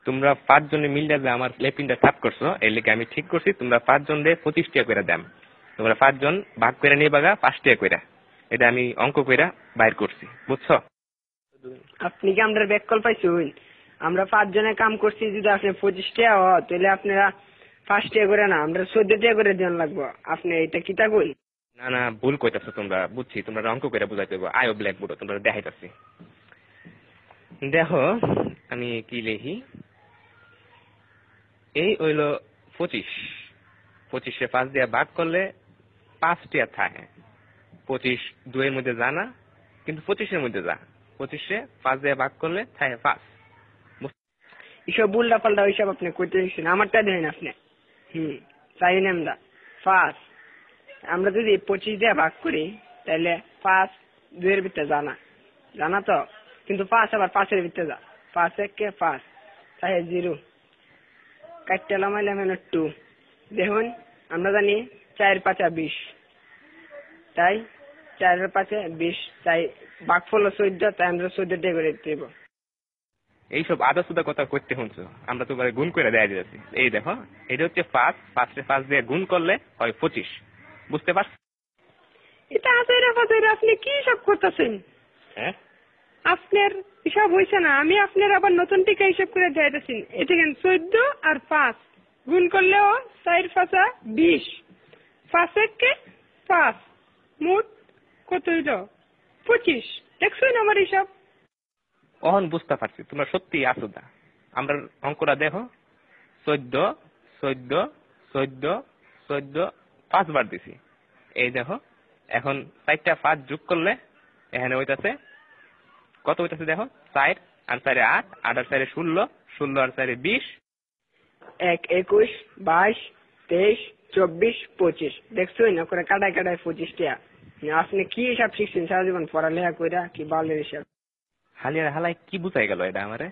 তোমরা 5 জনে মিলে যে আমার লেপিনটা সাফ করছো, এর লেগে আমি ঠিক করছি তোমরা 5 জন রে 25 টাকা করে দাম। তোমরা 5 জন ভাগ করে নিবাগা 5 টাকা করে। এটা আমি অঙ্ক কইরা বাইর করছি, বুঝছো? আপনি কি আমরা ব্যাককল পাইছুন? আমরা 5 জনে কাম করছি, যদি আপনি 25 টাকা হয় তাহলে আপনারা 5 টাকা করে না, আমরা 14 টাকা করে দেন লাগবো। আপনি এটা কিতা কই? না না, ভুল কইতাছো তোমরা, বুঝছি তোমরা অঙ্ক কইরা বুঝাইতে হবে। আয়ো ব্ল্যাকবোর্ড তোমরা দেখাইতাছি। দেখো আমি কি লিখি। এই হইল 25, 25 5 দিয়ে ভাগ করলে 5 টাকা থাকে। 25 2 এর মধ্যে যা না, কিন্তু 25 এর মধ্যে যা। 25 5 দিয়ে ভাগ করলে থাকে 5। এসব উল্টা পাল্টা ওইসব আপনি কইতে দিচ্ছেন, আমারটা দেন আপনি। চাই না 5। আমরা যদি 25 দিয়ে ভাগ করি তাহলে 5 2 এর ভিতরে জানা তো, কিন্তু 5 আবার 5 এর ভিতরে যা। 5 1 5 তাই 0 কাটতে লামাইলাম 2। দেখুন আমরা জানি 4 5 20, তাই 4 5 20, তাই ভাগফল 14, তাই আমরা 14 দিয়ে করে দেব। এইসব আদা সুদা কথা করতে শুনছো, আমরা তো গুণ করে দেয়া যাচ্ছি। এই দেখো এটা হচ্ছে 5, 5 দিয়ে গুণ করলে হয় 25, বুঝতে পারছ? এটা আজাইরা বাজাইরা আপনি কি সব করতেছেন? হ্যাঁ, আপনার হিসাব হয়েছে না, আমি আপনার আবার নতুন টিকা হিসাব করে দেখাইতেছি। এটা কেন 14 আর 5 গুণ করলেও 4 5 20, 5 1 5, মোট কত হইল? 25। দেখছেন আমার হিসাব? অহন বুঝতে পারছি তোমরা সত্যি আসুদা। আমরা অঙ্কটা দেখো, 14 14 14 14 5 বার দিছি। এই দেখো এখন 4টা 5 যোগ করলে এখানে হইতাছে কত হইতাছে দেখো, 4 আর 4 8, 8 আর 4 16, 16 আর 4 20, 1 21 22 23 24 25। দেখছেন না করে কাটায় কাটায় 25 টা। আপনি কি হিসাব শিখছেন সারা জীবন পড়ালেখা কইরা? কি বালের হিসাব! হালিয়ার হালাই কি বুঝাই গেল এটা আমারে?